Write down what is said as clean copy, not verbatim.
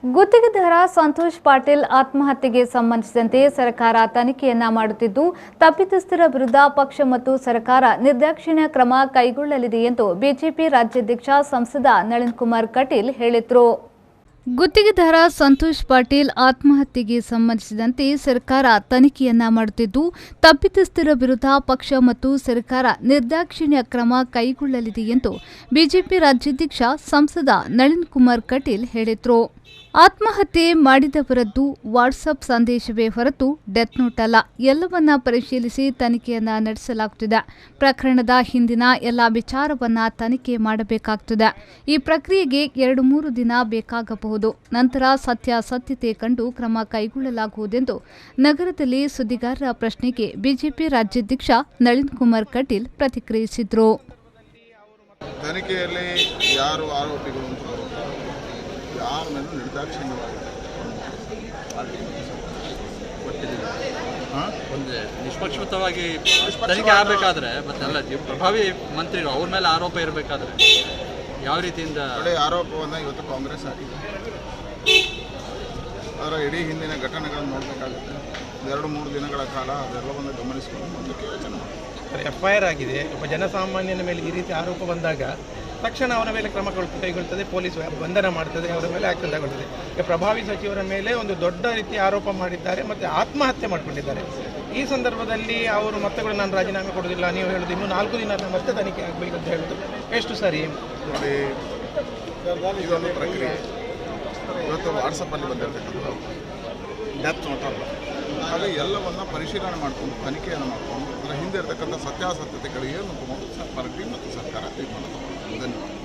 ಗುತ್ತಿಗೆದಾರ ಸಂತೋಷ್ ಪಾಟೀಲ್ ಆತ್ಮಹತ್ಯೆಗೆ ಸಂಬಂಧಿಸಿದಂತೆ ಸರ್ಕಾರ ತನಿಖೆಯನ್ನ ಮಾಡುತ್ತಿದ್ದು ತಪ್ಪಿತಸ್ಥರ ವಿರುದ್ಧ ಪಕ್ಷ ಮತ್ತು ಸರ್ಕಾರ ನಿರ್ದಾಕ್ಷಿಣ್ಯ ಕ್ರಮ ಕೈಗೊಳ್ಳಲಿದೆ ಎಂದು ಬಿಜೆಪಿ ರಾಜ್ಯಾಧ್ಯಕ್ಷ ಸಂಸದ ನಳಿನ್ ಕುಮಾರ್ ಕಟೀಲ್ ಹೇಳಿದರು. ಗುತ್ತಿಗೆದಾರ ಸಂತೋಷ್ ಪಾಟೀಲ್ ಆತ್ಮಹತ್ಯೆಗೆ ಸಂಬಂಧಿಸಿದಂತೆ ಸರ್ಕಾರ ತನಿಖೆಯನ್ನ ಮಾಡುತ್ತಿದ್ದು ತಪ್ಪಿತಸ್ಥರ ವಿರುದ್ಧ ಪಕ್ಷ ಮತ್ತು ಸರ್ಕಾರ ನಿರ್ದಾಕ್ಷಿಣ್ಯ ಕ್ರಮ ಕೈಗೊಳ್ಳಲಿದೆ ಎಂದು ಬಿಜೆಪಿ ರಾಜ್ಯಾಧ್ಯಕ್ಷ ಸಂಸದ ನಳಿನ್ ಕುಮಾರ್ ಕಟೀಲ್ ಹೇಳಿದರು. ಆತ್ಮಹತ್ಯೆ ಮಾಡಿದವರದ್ದು ವಾಟ್ಸಪ್ ಸಂದೇಶವೇ ಹೊರತು ಡೆತ್ ನೋಟ್ ಅಲ್ಲ. ಎಲ್ಲವನ್ನ ಪರಿಶೀಲಿಸಿ ತನಿಖೆಯನ್ನ ನಡೆಸಲಾಗುತ್ತಿದೆ. ಪ್ರಕರಣದ ಹಿಂದಿನ ಎಲ್ಲ ವಿಚಾರವನ್ನ ತನಿಖೆ ಮಾಡಬೇಕಾಗುತ್ತದೆ. ಈ ಪ್ರಕ್ರಿಯೆಗೆ 2-3 ದಿನ ಬೇಕಾಗಬಹುದು. ನಂತರ ಸತ್ಯಾಸತ್ಯತೆ ಕಂಡು ಕ್ರಮ ಕೈಗೊಳ್ಳಲಾಗುವುದೆಂದು ನಗರದಲ್ಲಿ ಸುದ್ದಿಗಾರರ ಪ್ರಶ್ನೆಗೆ ಬಿಜೆಪಿ ರಾಜ್ಯಾಧ್ಯಕ್ಷ ನಳಿನ್ ಕುಮಾರ್ ಕಟೀಲ್ ಪ್ರತಿಕ್ರಿಯಿಸಿದರು. ತನಿಖೆಯಲ್ಲಿ ಯಾರು ಆರೋಪಿಗಳು ಯಾರ ಮೇಲೂ ನಿರ್ದಾಕ್ಷಿಣ್ಯವಾಗಿ ಒಂದು ನಿಷ್ಪಕ್ಷಪಾತವಾಗಿ ತನಿಖೆ ಆಗಬೇಕಾದ್ರೆ ಮತ್ತೆಲ್ಲ ಪ್ರಭಾವಿ ಮಂತ್ರಿಗಳು ಅವ್ರ ಮೇಲೆ ಆರೋಪ ಇರಬೇಕಾದ್ರೆ ಯಾವ ರೀತಿಯಿಂದ ಆರೋಪವನ್ನು ಇವತ್ತು ಕಾಂಗ್ರೆಸ್ ಆಗಿದೆ. ಅದರ ಇಡೀ ಹಿಂದಿನ ಘಟನೆಗಳನ್ನು ನೋಡಬೇಕಾಗುತ್ತೆ. 2-3 ದಿನಗಳ ಕಾಲ ಅದೆಲ್ಲವನ್ನು ಗಮನಿಸಿಕೊಂಡು ಮುಂದಕ್ಕೆ ಯೋಚನೆ ಮಾಡಿ. FIR ಆಗಿದೆ. ಒಬ್ಬ ಜನಸಾಮಾನ್ಯನ ಮೇಲೆ ಈ ರೀತಿ ಆರೋಪ ಬಂದಾಗ ತಕ್ಷಣ ಅವರ ಮೇಲೆ ಕ್ರಮ ಕೈಗೊಳ್ಳುತ್ತದೆ, ಪೊಲೀಸ್ ಬಂಧನ ಮಾಡ್ತದೆ, ಅವರ ಮೇಲೆ ಆಕ್ಷನ್ ತಗೊಳ್ತದೆ. ಈಗ ಪ್ರಭಾವಿ ಸಚಿವರ ಮೇಲೆ ಒಂದು ದೊಡ್ಡ ರೀತಿಯ ಆರೋಪ ಮಾಡಿದ್ದಾರೆ ಮತ್ತು ಆತ್ಮಹತ್ಯೆ ಮಾಡಿಕೊಂಡಿದ್ದಾರೆ. ಈ ಸಂದರ್ಭದಲ್ಲಿ ಅವರು ಮತ್ತೆ ಕೂಡ ನಾನು ರಾಜೀನಾಮೆ ಕೊಡೋದಿಲ್ಲ, ನೀವು ಹೇಳೋದು ಇನ್ನೂ 4 ದಿನ ಮತ್ತೆ ತನಿಖೆ ಆಗಬೇಕು ಅಂತ ಹೇಳೋದು ಎಷ್ಟು ಸರಿ? ನೋಡಿ, ಇದೊಂದು ಪ್ರಕ್ರಿಯೆ. ಇವತ್ತು ವಾಟ್ಸಪ್ಪಲ್ಲಿ ಬಂದಿರತಕ್ಕಂಥ ಡೆತ್ ನೋಟ್ ಅಲ್ಲ. ಹಾಗೆ ಎಲ್ಲವನ್ನು ಪರಿಶೀಲನೆ ಮಾಡಿಕೊಂಡು ತನಿಖೆಯನ್ನು ಮಾಡಿಕೊಂಡು ಅದರ ಹಿಂದೆ ಇರತಕ್ಕಂಥ ಸತ್ಯಾಸತ್ಯತೆಗಳು ಏನು ಅಂತ ಸರ್ಕಾರ ಮತ್ತು ಸರ್ಕಾರ ತೀರ್ಮಾನ ತಗೊಳ್ಳುತ್ತದೆ. ಧನ್ಯವಾದ.